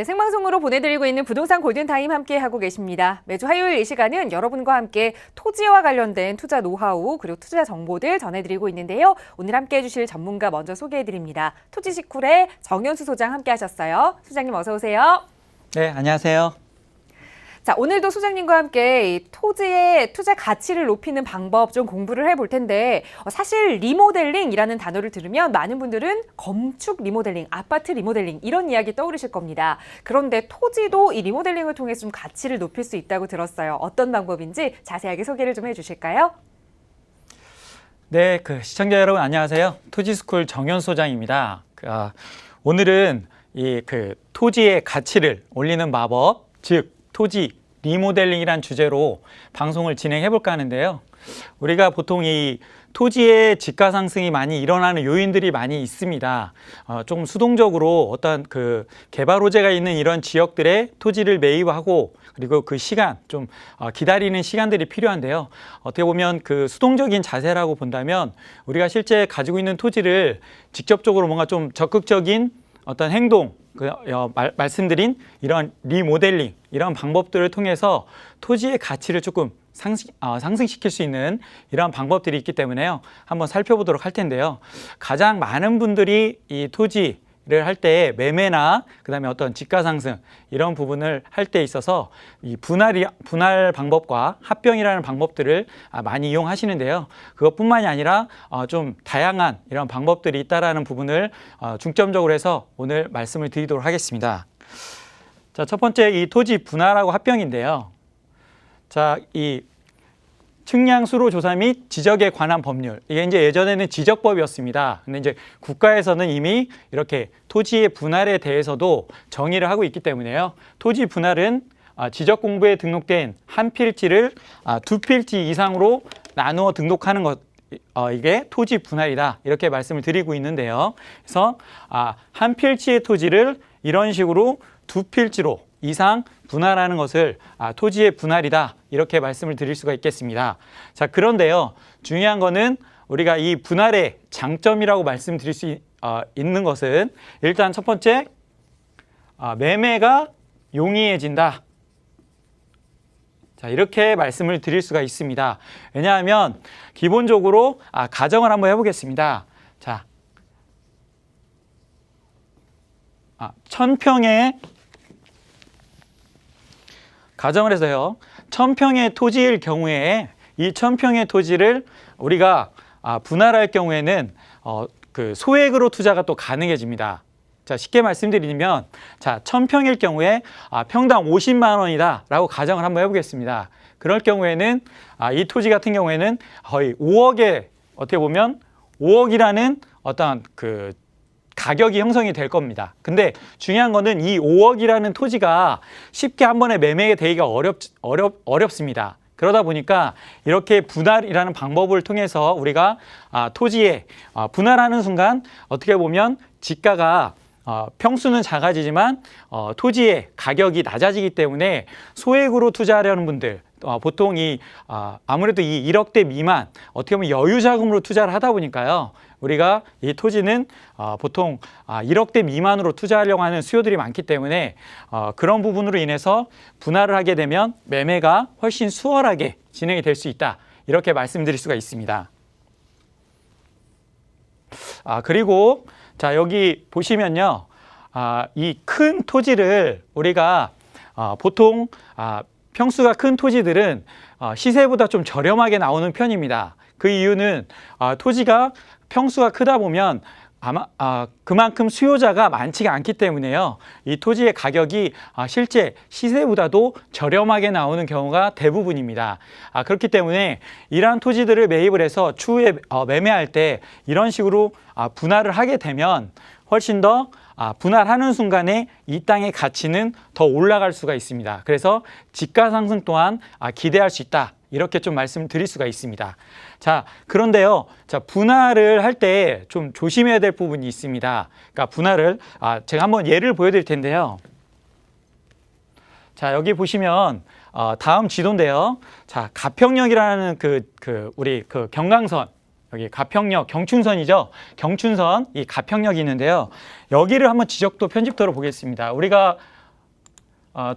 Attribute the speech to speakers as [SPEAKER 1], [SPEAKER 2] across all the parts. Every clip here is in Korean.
[SPEAKER 1] 네, 생방송으로 보내드리고 있는 부동산 골든타임 함께 하고 계십니다. 매주 화요일 이 시간은 여러분과 함께 토지와 관련된 투자 노하우 그리고 투자 정보들 전해드리고 있는데요. 오늘 함께 해주실 전문가 먼저 소개해드립니다. 토지시쿨의 정현수 소장 함께 하셨어요. 소장님 어서 오세요.
[SPEAKER 2] 네, 안녕하세요.
[SPEAKER 1] 자, 오늘도 소장님과 함께 이 토지의 투자 가치를 높이는 방법 좀 공부를 해볼 텐데 사실 리모델링이라는 단어를 들으면 많은 분들은 건축 리모델링, 아파트 리모델링 이런 이야기 떠오르실 겁니다. 그런데 토지도 이 리모델링을 통해서 좀 가치를 높일 수 있다고 들었어요. 어떤 방법인지 자세하게 소개를 좀 해주실까요?
[SPEAKER 2] 네, 시청자 여러분 안녕하세요. 토지스쿨 정현 소장입니다. 오늘은 토지의 가치를 올리는 마법, 즉 토지 리모델링이란 주제로 방송을 진행해 볼까 하는데요. 우리가 보통 이 토지의 지가 상승이 많이 일어나는 요인들이 많이 있습니다. 조금 수동적으로 어떤 개발 호재가 있는 이런 지역들의 토지를 매입하고 그리고 그 시간 좀 기다리는 시간들이 필요한데요. 어떻게 보면 수동적인 자세라고 본다면 우리가 실제 가지고 있는 토지를 직접적으로 뭔가 좀 적극적인 어떤 행동 말씀드린 이런 리모델링 이런 방법들을 통해서 토지의 가치를 조금 상승시킬 수 있는 이런 방법들이 있기 때문에요. 한번 살펴보도록 할 텐데요. 가장 많은 분들이 이 토지를 할 때 매매나 그다음에 어떤 지가 상승 이런 부분을 할 때 있어서 이 분할 방법과 합병이라는 방법들을 많이 이용하시는데요. 그것뿐만이 아니라 좀 다양한 이런 방법들이 있다라는 부분을 중점적으로 해서 오늘 말씀을 드리도록 하겠습니다. 자, 첫 번째 이 토지 분할하고 합병인데요. 자, 이 측량 수로 조사 및 지적에 관한 법률. 이게 이제 예전에는 지적법이었습니다. 근데 이제 국가에서는 이미 이렇게 토지의 분할에 대해서도 정의를 하고 있기 때문에요. 토지 분할은 지적공부에 등록된 한 필지를 두 필지 이상으로 나누어 등록하는 것. 이게 토지 분할이다. 이렇게 말씀을 드리고 있는데요. 그래서 한 필지의 토지를 이런 식으로 두 필지로 이상 분할하는 것을 토지의 분할이다. 이렇게 말씀을 드릴 수가 있겠습니다. 자, 그런데요. 중요한 거는 우리가 이 분할의 장점이라고 말씀드릴 수 있는 것은 일단 첫 번째, 매매가 용이해진다. 자, 이렇게 말씀을 드릴 수가 있습니다. 왜냐하면 기본적으로 가정을 한번 해보겠습니다. 자, 1000평의 가정을 해서요. 1000평의 토지일 경우에 이 1000평의 토지를 우리가 분할할 경우에는 소액으로 투자가 또 가능해집니다. 자, 쉽게 말씀드리면 자, 1000평일 경우에 평당 50만 원이다 라고 가정을 한번 해보겠습니다. 그럴 경우에는 이 토지 같은 경우에는 거의 5억에 어떻게 보면 5억이라는 어떤 가격이 형성이 될 겁니다. 근데 중요한 거는 이 5억이라는 토지가 쉽게 한 번에 매매되기가 어렵습니다. 그러다 보니까 이렇게 분할이라는 방법을 통해서 우리가 토지에 분할하는 순간 어떻게 보면 지가가 평수는 작아지지만 토지의 가격이 낮아지기 때문에 소액으로 투자하려는 분들 보통 아무래도 이 1억대 미만 어떻게 보면 여유 자금으로 투자를 하다 보니까요. 우리가 이 토지는 보통 1억대 미만으로 투자하려고 하는 수요들이 많기 때문에 그런 부분으로 인해서 분할을 하게 되면 매매가 훨씬 수월하게 진행이 될 수 있다. 이렇게 말씀드릴 수가 있습니다. 그리고 자, 여기 보시면요. 이 큰 토지를 우리가 보통 평수가 큰 토지들은 시세보다 좀 저렴하게 나오는 편입니다. 그 이유는 토지가 평수가 크다 보면 아마 그만큼 수요자가 많지가 않기 때문에요. 이 토지의 가격이 실제 시세보다도 저렴하게 나오는 경우가 대부분입니다. 그렇기 때문에 이러한 토지들을 매입을 해서 추후에 매매할 때 이런 식으로 분할을 하게 되면 훨씬 더 분할하는 순간에 이 땅의 가치는 더 올라갈 수가 있습니다. 그래서 지가 상승 또한 기대할 수 있다. 이렇게 좀 말씀드릴 수가 있습니다. 자, 그런데요. 자, 분할을 할 때 좀 조심해야 될 부분이 있습니다. 그러니까 분할을 제가 한번 예를 보여드릴 텐데요. 자, 여기 보시면 다음 지도인데요. 자, 가평역이라는 우리 경강선 여기 가평역 경춘선이죠. 경춘선 이 가평역이 있는데요. 여기를 한번 지적도 편집도로 보겠습니다. 우리가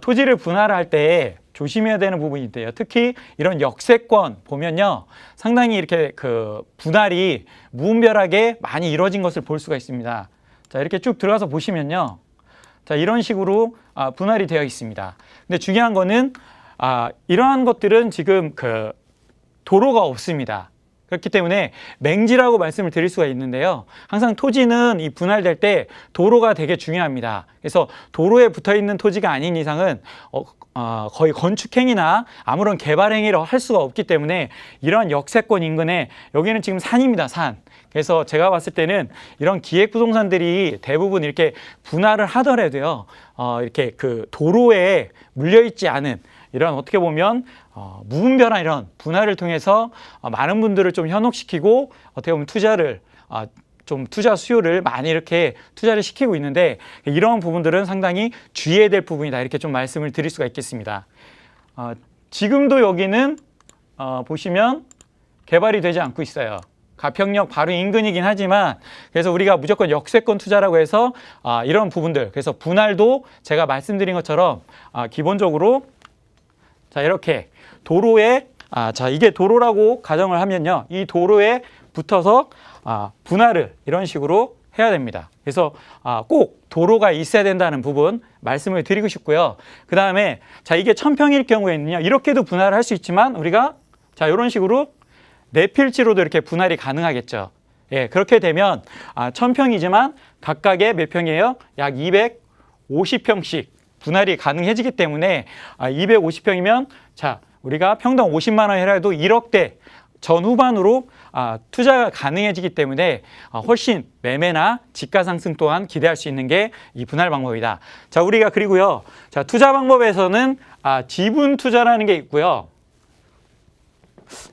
[SPEAKER 2] 토지를 분할할 때 조심해야 되는 부분인데요. 특히 이런 역세권 보면요, 상당히 이렇게 그 분할이 무분별하게 많이 이루어진 것을 볼 수가 있습니다. 자, 이렇게 쭉 들어가서 보시면요, 자, 이런 식으로 분할이 되어 있습니다. 근데 중요한 거는 이러한 것들은 지금 그 도로가 없습니다. 그렇기 때문에 맹지라고 말씀을 드릴 수가 있는데요. 항상 토지는 이 분할될 때 도로가 되게 중요합니다. 그래서 도로에 붙어 있는 토지가 아닌 이상은 거의 건축행위나 아무런 개발행위를 할 수가 없기 때문에 이런 역세권 인근에, 여기는 지금 산입니다, 산. 그래서 제가 봤을 때는 이런 기획부동산들이 대부분 이렇게 분할을 하더라도요, 이렇게 그 도로에 물려있지 않은 이런, 어떻게 보면 무분별한 이런 분할을 통해서 많은 분들을 좀 현혹시키고, 어떻게 보면 투자를 좀 투자 수요를 많이 이렇게 투자를 시키고 있는데, 이러한 부분들은 상당히 주의해야 될 부분이다, 이렇게 좀 말씀을 드릴 수가 있겠습니다. 지금도 여기는 보시면 개발이 되지 않고 있어요. 가평역 바로 인근이긴 하지만, 그래서 우리가 무조건 역세권 투자라고 해서 이런 부분들, 그래서 분할도 제가 말씀드린 것처럼 기본적으로 자, 이렇게 도로에 자, 이게 도로라고 가정을 하면요, 이 도로에 붙어서 분할을 이런 식으로 해야 됩니다. 그래서 꼭 도로가 있어야 된다는 부분 말씀을 드리고 싶고요. 그 다음에 자, 이게 1000평일 경우에는요, 이렇게도 분할을 할 수 있지만, 우리가 자, 이런 식으로 네 필지로도 이렇게 분할이 가능하겠죠. 예, 그렇게 되면 1000평이지만 각각의 몇 평이에요? 약 250평씩 분할이 가능해지기 때문에 250평이면 자, 우리가 평당 50만 원 해라도 1억대 전후반으로 투자가 가능해지기 때문에 훨씬 매매나 지가 상승 또한 기대할 수 있는 게 이 분할 방법이다. 자, 우리가 그리고요, 자, 투자 방법에서는 지분 투자라는 게 있고요.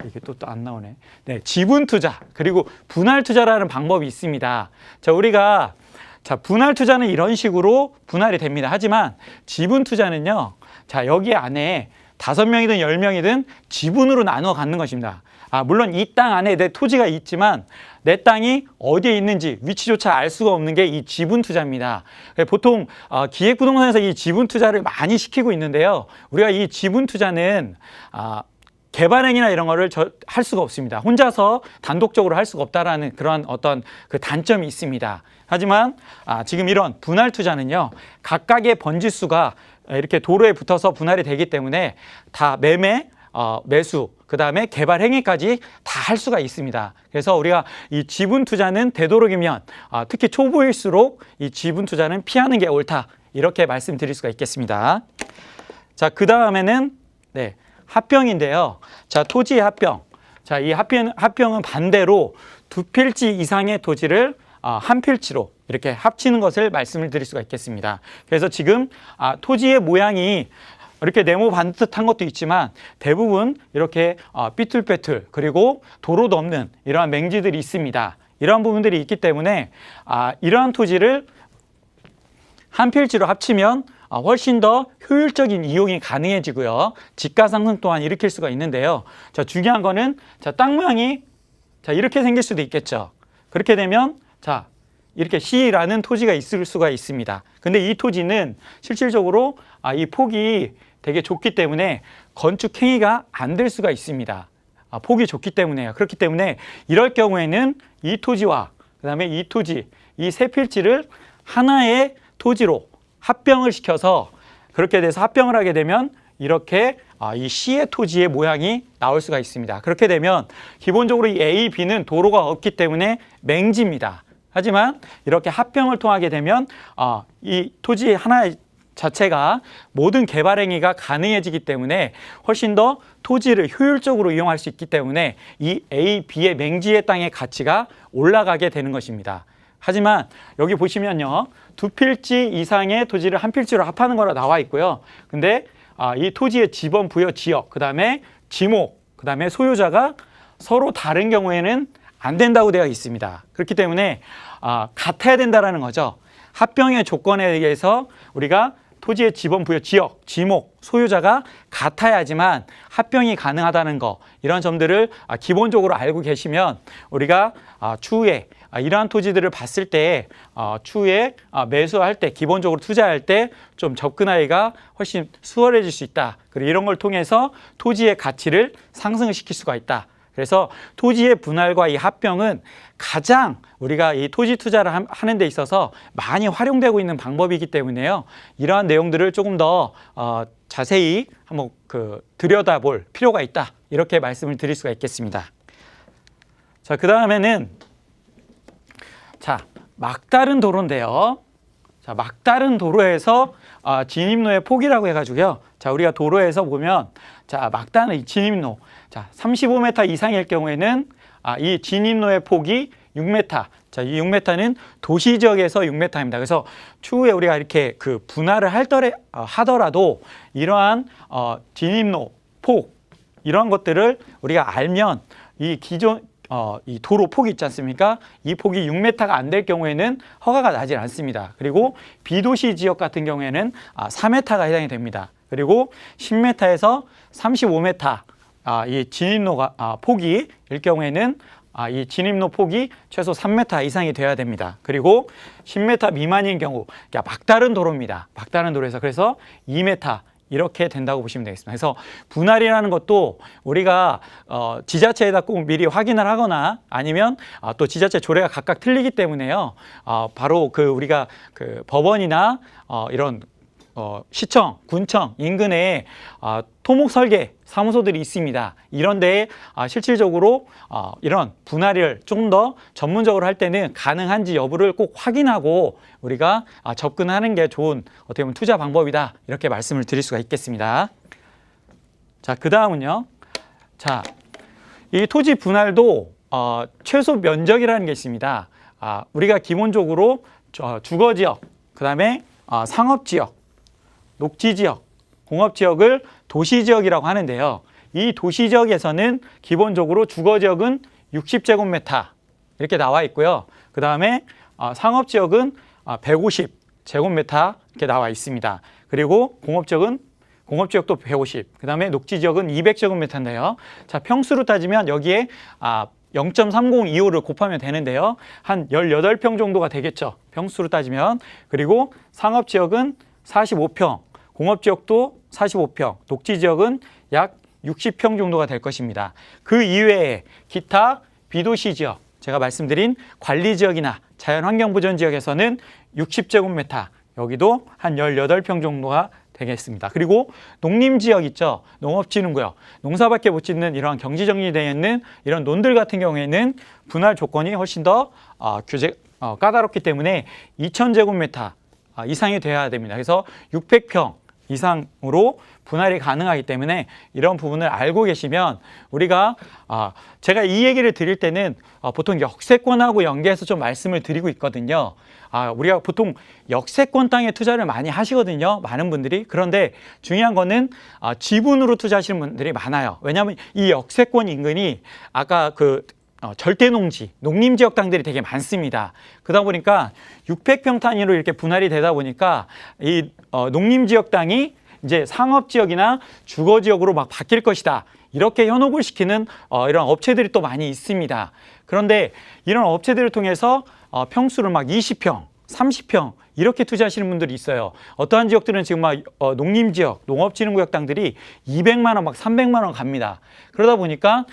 [SPEAKER 2] 이게 또 안 나오네. 네, 지분 투자 그리고 분할 투자라는 방법이 있습니다. 자, 우리가 자, 분할 투자는 이런 식으로 분할이 됩니다. 하지만 지분 투자는요, 자, 여기 안에 5명이든 10명이든 지분으로 나누어 갖는 것입니다. 물론 이 땅 안에 내 토지가 있지만 내 땅이 어디에 있는지 위치조차 알 수가 없는 게 이 지분 투자입니다. 보통 기획부동산에서 이 지분 투자를 많이 시키고 있는데요. 우리가 이 지분 투자는 개발행위나 이런 거를 할 수가 없습니다. 혼자서 단독적으로 할 수가 없다라는 그런 어떤 그 단점이 있습니다. 하지만 지금 이런 분할 투자는요, 각각의 번지수가 이렇게 도로에 붙어서 분할이 되기 때문에 다 매매, 매수, 그 다음에 개발 행위까지 다 할 수가 있습니다. 그래서 우리가 이 지분 투자는 되도록이면 특히 초보일수록 이 지분 투자는 피하는 게 옳다, 이렇게 말씀드릴 수가 있겠습니다. 자, 그 다음에는 네, 합병인데요. 자, 토지의 합병. 자, 이 합병은 반대로 2필지 이상의 토지를 한 필지로 이렇게 합치는 것을 말씀을 드릴 수가 있겠습니다. 그래서 지금 토지의 모양이 이렇게 네모 반듯한 것도 있지만 대부분 이렇게 삐뚤빼뚤 그리고 도로도 없는 이러한 맹지들이 있습니다. 이러한 부분들이 있기 때문에 이러한 토지를 한 필지로 합치면 훨씬 더 효율적인 이용이 가능해지고요. 지가 상승 또한 일으킬 수가 있는데요. 자, 중요한 거는 자, 땅 모양이 자, 이렇게 생길 수도 있겠죠. 그렇게 되면 자, 이렇게 C라는 토지가 있을 수가 있습니다. 근데 이 토지는 실질적으로 이 폭이 되게 좁기 때문에 건축 행위가 안 될 수가 있습니다. 폭이 좁기 때문에요. 그렇기 때문에 이럴 경우에는 이 토지와 그다음에 이 토지, 이 세 필지를 하나의 토지로 합병을 시켜서, 그렇게 돼서 합병을 하게 되면 이렇게 이 C의 토지의 모양이 나올 수가 있습니다. 그렇게 되면 기본적으로 이 A, B는 도로가 없기 때문에 맹지입니다. 하지만 이렇게 합병을 통하게 되면 이 토지 하나 자체가 모든 개발 행위가 가능해지기 때문에 훨씬 더 토지를 효율적으로 이용할 수 있기 때문에 이 A, B의 맹지의 땅의 가치가 올라가게 되는 것입니다. 하지만 여기 보시면요, 2필지 이상의 토지를 한 필지로 합하는 거라 나와 있고요. 근데 이 토지의 지번 부여 지역, 그 다음에 지목, 그 다음에 소유자가 서로 다른 경우에는 안 된다고 되어 있습니다. 그렇기 때문에 같아야 된다라는 거죠. 합병의 조건에 의해서 우리가 토지의 지번 부여 지역, 지목, 소유자가 같아야지만 합병이 가능하다는 거, 이런 점들을 기본적으로 알고 계시면 우리가 추후에 이러한 토지들을 봤을 때 추후에 매수할 때 기본적으로 투자할 때 좀 접근하기가 훨씬 수월해질 수 있다. 그리고 이런 걸 통해서 토지의 가치를 상승시킬 수가 있다. 그래서 토지의 분할과 이 합병은 가장 우리가 이 토지 투자를 하는 데 있어서 많이 활용되고 있는 방법이기 때문에요. 이러한 내용들을 조금 더 자세히 한번 들여다볼 필요가 있다. 이렇게 말씀을 드릴 수가 있겠습니다. 자, 그 다음에는 막다른 도로인데요. 자, 막다른 도로에서 진입로의 폭이라고 해가지고요. 자, 우리가 도로에서 보면 막다른 이 진입로 35m 이상일 경우에는 이 진입로의 폭이 6m. 자, 이 6m는 도시 지역에서 6m입니다. 그래서 추후에 우리가 이렇게 분할을 하더라도 이러한 진입로 폭 이러한 것들을 우리가 알면 이 기존 이 도로 폭이 있지 않습니까? 이 폭이 6m가 안 될 경우에는 허가가 나질 않습니다. 그리고 비도시 지역 같은 경우에는 4m가 해당이 됩니다. 그리고 10m에서 35m 이 진입로가 폭이 일 경우에는 이 진입로 폭이 최소 3m 이상이 돼야 됩니다. 그리고 10m 미만인 경우 막다른 도로입니다. 막다른 도로에서 그래서 2m 이렇게 된다고 보시면 되겠습니다. 그래서 분할이라는 것도 우리가 지자체에다 꼭 미리 확인을 하거나 아니면 또 지자체 조례가 각각 틀리기 때문에요. 바로 우리가 법원이나 이런 시청, 군청 인근에 토목 설계 사무소들이 있습니다. 이런 데에 실질적으로 이런 분할을 좀 더 전문적으로 할 때는 가능한지 여부를 꼭 확인하고 우리가 접근하는 게 좋은 어떻게 보면 투자 방법이다. 이렇게 말씀을 드릴 수가 있겠습니다. 자, 그 다음은요. 자, 이 토지 분할도 최소 면적이라는 게 있습니다. 우리가 기본적으로 주거지역, 그 다음에 상업지역, 녹지지역, 공업지역을 도시지역이라고 하는데요. 이 도시지역에서는 기본적으로 주거지역은 60제곱미터 이렇게 나와 있고요. 그 다음에 상업지역은 150제곱미터 이렇게 나와 있습니다. 그리고 공업지역도 150, 그 다음에 녹지지역은 200제곱미터인데요. 자, 평수로 따지면 여기에 0.3025를 곱하면 되는데요. 한 18평 정도가 되겠죠. 평수로 따지면. 그리고 상업지역은 45평, 공업지역도 45평, 녹지지역은 약 60평 정도가 될 것입니다. 그 이외에 기타 비도시 지역, 제가 말씀드린 관리지역이나 자연환경보전지역에서는 60제곱미터, 여기도 한 18평 정도가 되겠습니다. 그리고 농림지역 있죠. 농업진흥구역, 농사밖에 못 짓는 이러한 경지정리되어 있는 이런 논들 같은 경우에는 분할 조건이 훨씬 더 까다롭기 때문에 2000제곱미터 이상이 돼야 됩니다. 그래서 600평 이상으로 분할이 가능하기 때문에 이런 부분을 알고 계시면 우리가 제가 이 얘기를 드릴 때는 보통 역세권하고 연계해서 좀 말씀을 드리고 있거든요. 우리가 보통 역세권 땅에 투자를 많이 하시거든요. 많은 분들이. 그런데 중요한 거는 지분으로 투자하시는 분들이 많아요. 왜냐하면 이 역세권 인근이 아까 절대농지, 농림지역 땅들이 되게 많습니다. 그러다 보니까 600평 단위로 이렇게 분할이 되다 보니까 이 농림지역 땅이 이제 상업지역이나 주거지역으로 막 바뀔 것이다. 이렇게 현혹을 시키는 이런 업체들이 또 많이 있습니다. 그런데 이런 업체들을 통해서 평수를 막 20평, 30평 이렇게 투자하시는 분들이 있어요. 어떠한 지역들은 지금 막 농림지역, 농업진흥구역 땅들이 200만 원, 막 300만 원 갑니다. 그러다 보니까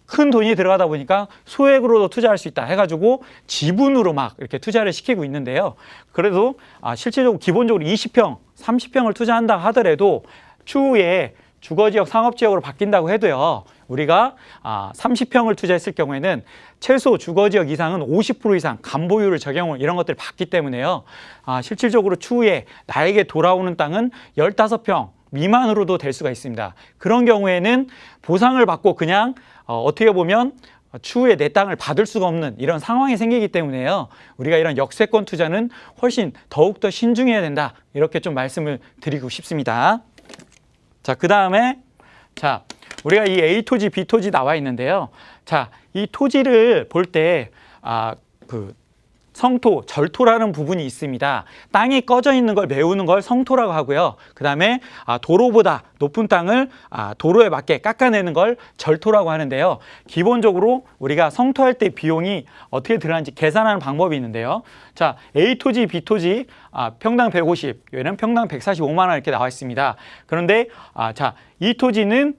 [SPEAKER 2] 큰 돈이 들어가다 보니까 소액으로도 투자할 수 있다 해가지고 지분으로 막 이렇게 투자를 시키고 있는데요. 그래도 실질적으로 기본적으로 20평, 30평을 투자한다 하더라도 추후에 주거지역, 상업지역으로 바뀐다고 해도요. 우리가 30평을 투자했을 경우에는 최소 주거지역 이상은 50% 이상 감보율을 적용을 이런 것들을 받기 때문에요. 실질적으로 추후에 나에게 돌아오는 땅은 15평 미만으로도 될 수가 있습니다. 그런 경우에는 보상을 받고 그냥 어떻게 보면 추후에 내 땅을 받을 수가 없는 이런 상황이 생기기 때문에요. 우리가 이런 역세권 투자는 훨씬 더욱더 신중해야 된다. 이렇게 좀 말씀을 드리고 싶습니다. 자, 그 다음에 우리가 이 A 토지, B 토지 나와 있는데요. 자, 이 토지를 볼 때 성토, 절토라는 부분이 있습니다. 땅이 꺼져 있는 걸 메우는 걸 성토라고 하고요. 그 다음에 도로보다 높은 땅을 도로에 맞게 깎아내는 걸 절토라고 하는데요. 기본적으로 우리가 성토할 때 비용이 어떻게 들어가는지 계산하는 방법이 있는데요. 자, A 토지, B 토지 평당 150, 얘는 평당 145만 원 이렇게 나와 있습니다. 그런데 자, 이 토지는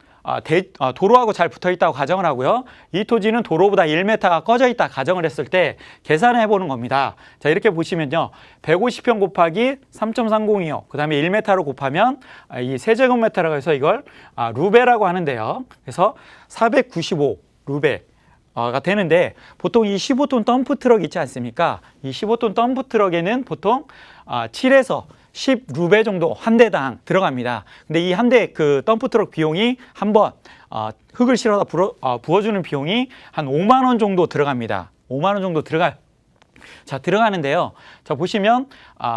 [SPEAKER 2] 도로하고 잘 붙어 있다고 가정을 하고요. 이 토지는 도로보다 1m가 꺼져 있다 가정을 했을 때 계산을 해보는 겁니다. 자, 이렇게 보시면요. 150평 곱하기 3.30이요. 그 다음에 1m로 곱하면 이 세제곱미터라고 해서 이걸 루베라고 하는데요. 그래서 495 루베가 되는데 보통 이 15톤 덤프트럭 있지 않습니까? 이 15톤 덤프트럭에는 보통 7에서 10 루베 정도 한 대당 들어갑니다. 근데 이 한 대 그 덤프트럭 비용이 한번 흙을 실어다 부어주는 비용이 한 5만 원 정도 들어갑니다. 5만 원 정도 들어가는데요. 자, 보시면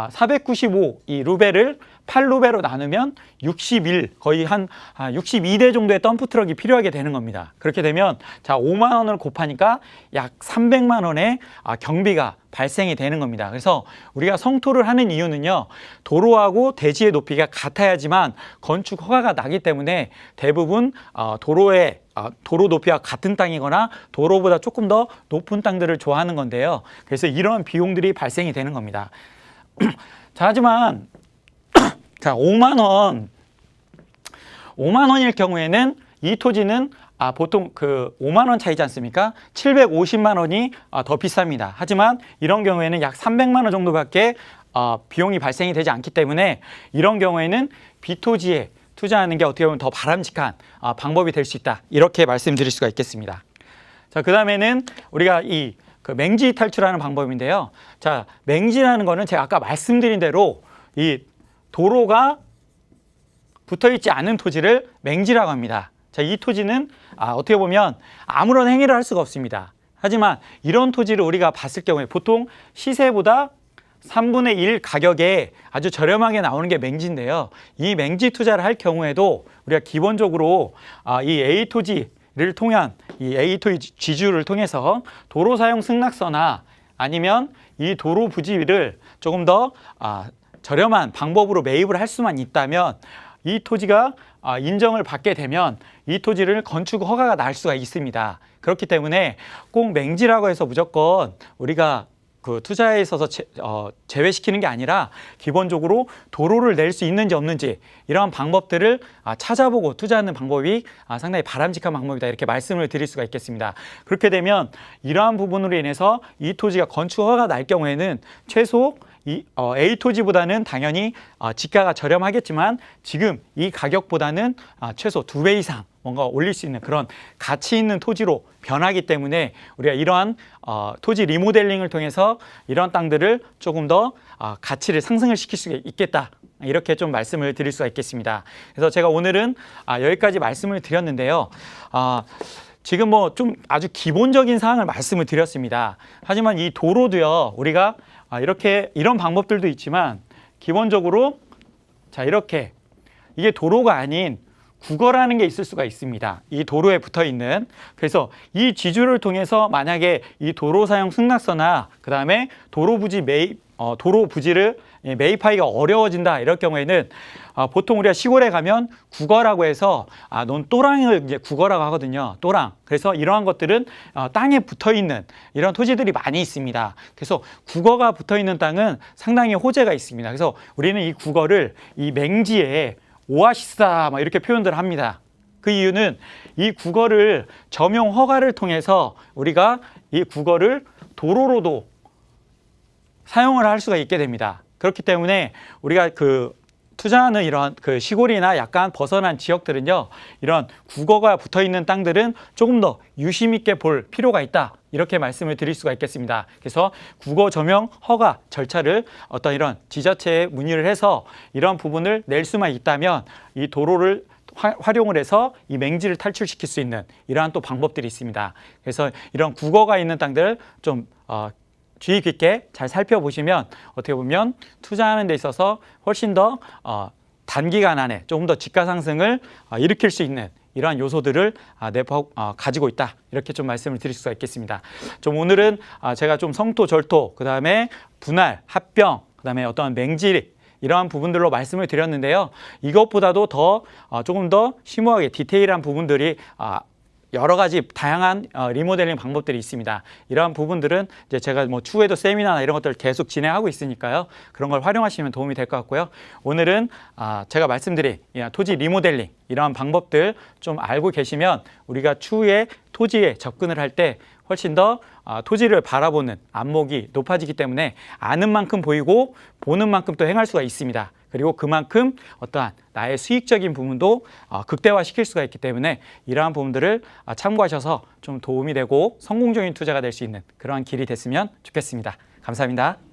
[SPEAKER 2] 495 이 루베를 8루베로 나누면 61, 거의 한 62대 정도의 덤프트럭이 필요하게 되는 겁니다. 그렇게 되면 자, 5만 원을 곱하니까 약 300만 원의 경비가 발생이 되는 겁니다. 그래서 우리가 성토를 하는 이유는요. 도로하고 대지의 높이가 같아야지만 건축 허가가 나기 때문에 대부분 도로 높이와 같은 땅이거나 도로보다 조금 더 높은 땅들을 좋아하는 건데요. 그래서 이런 비용들이 발생이 되는 겁니다. 자, 하지만 자, 5만 원일 경우에는 이 토지는 보통 그 5만 원 차이지 않습니까? 750만 원이 더 비쌉니다. 하지만 이런 경우에는 약 300만 원 정도밖에 비용이 발생이 되지 않기 때문에 이런 경우에는 B토지에 투자하는 게 어떻게 보면 더 바람직한 방법이 될 수 있다. 이렇게 말씀드릴 수가 있겠습니다. 자, 그 다음에는 우리가 그 맹지 탈출하는 방법인데요. 자, 맹지라는 거는 제가 아까 말씀드린 대로 이 도로가 붙어 있지 않은 토지를 맹지라고 합니다. 자, 이 토지는 어떻게 보면 아무런 행위를 할 수가 없습니다. 하지만 이런 토지를 우리가 봤을 경우에 보통 시세보다 3분의 1 가격에 아주 저렴하게 나오는 게 맹지인데요. 이 맹지 투자를 할 경우에도 우리가 기본적으로 이 A 토지를 통한 이 A 토지 지주를 통해서 도로 사용 승낙서나 아니면 이 도로 부지를 조금 더 저렴한 방법으로 매입을 할 수만 있다면 이 토지가 인정을 받게 되면 이 토지를 건축 허가가 날 수가 있습니다. 그렇기 때문에 꼭 맹지라고 해서 무조건 우리가 그 투자에 있어서 제외시키는 게 아니라 기본적으로 도로를 낼 수 있는지 없는지 이러한 방법들을 찾아보고 투자하는 방법이 상당히 바람직한 방법이다. 이렇게 말씀을 드릴 수가 있겠습니다. 그렇게 되면 이러한 부분으로 인해서 이 토지가 건축 허가가 날 경우에는 최소 A 토지보다는 당연히 지가가 저렴하겠지만 지금 이 가격보다는 최소 2배 이상 뭔가 올릴 수 있는 그런 가치 있는 토지로 변하기 때문에 우리가 이러한 토지 리모델링을 통해서 이런 땅들을 조금 더 가치를 상승을 시킬 수 있겠다. 이렇게 좀 말씀을 드릴 수가 있겠습니다. 그래서 제가 오늘은 여기까지 말씀을 드렸는데요. 지금 뭐 좀 아주 기본적인 사항을 말씀을 드렸습니다. 하지만 이 도로도요, 우리가 이런 방법들도 있지만 기본적으로 자, 이렇게 이게 도로가 아닌 국어라는 게 있을 수가 있습니다. 이 도로에 붙어 있는. 그래서 이 지주를 통해서 만약에 이 도로 사용 승낙서나 그 다음에 도로 부지를 매입하기가 어려워진다 이럴 경우에는 보통 우리가 시골에 가면 국어라고 해서 넌 또랑을 이제 국어라고 하거든요. 또랑. 그래서 이러한 것들은 땅에 붙어 있는 이런 토지들이 많이 있습니다. 그래서 국어가 붙어 있는 땅은 상당히 호재가 있습니다. 그래서 우리는 이 국어를 이 맹지에 오아시스다 막 이렇게 표현들을 합니다. 그 이유는 이 국어를 점용 허가를 통해서 우리가 이 국어를 도로로도 사용을 할 수가 있게 됩니다. 그렇기 때문에 우리가 투자하는 이런 시골이나 약간 벗어난 지역들은요, 이런 국어가 붙어 있는 땅들은 조금 더 유심 있게 볼 필요가 있다. 이렇게 말씀을 드릴 수가 있겠습니다. 그래서 국어 점용 허가 절차를 어떤 이런 지자체에 문의를 해서 이런 부분을 낼 수만 있다면 이 도로를 활용을 해서 이 맹지를 탈출시킬 수 있는 이러한 또 방법들이 있습니다. 그래서 이런 국어가 있는 땅들 좀 주의 깊게 잘 살펴보시면 어떻게 보면 투자하는 데 있어서 훨씬 더 단기간 안에 조금 더 지가 상승을 일으킬 수 있는 이러한 요소들을 가지고 있다. 이렇게 좀 말씀을 드릴 수가 있겠습니다. 좀 오늘은 제가 좀 성토, 절토, 그다음에 분할, 합병, 그다음에 어떠한 맹지 이러한 부분들로 말씀을 드렸는데요. 이것보다도 조금 더 심오하게 디테일한 부분들이 여러 가지 다양한 리모델링 방법들이 있습니다. 이러한 부분들은 이제 제가 뭐 추후에도 세미나나 이런 것들을 계속 진행하고 있으니까요. 그런 걸 활용하시면 도움이 될 것 같고요. 오늘은 제가 말씀드린 토지 리모델링 이러한 방법들 좀 알고 계시면 우리가 추후에 토지에 접근을 할 때 훨씬 더 토지를 바라보는 안목이 높아지기 때문에 아는 만큼 보이고 보는 만큼 또 행할 수가 있습니다. 그리고 그만큼 어떠한 나의 수익적인 부분도 극대화시킬 수가 있기 때문에 이러한 부분들을 참고하셔서 좀 도움이 되고 성공적인 투자가 될 수 있는 그러한 길이 됐으면 좋겠습니다. 감사합니다.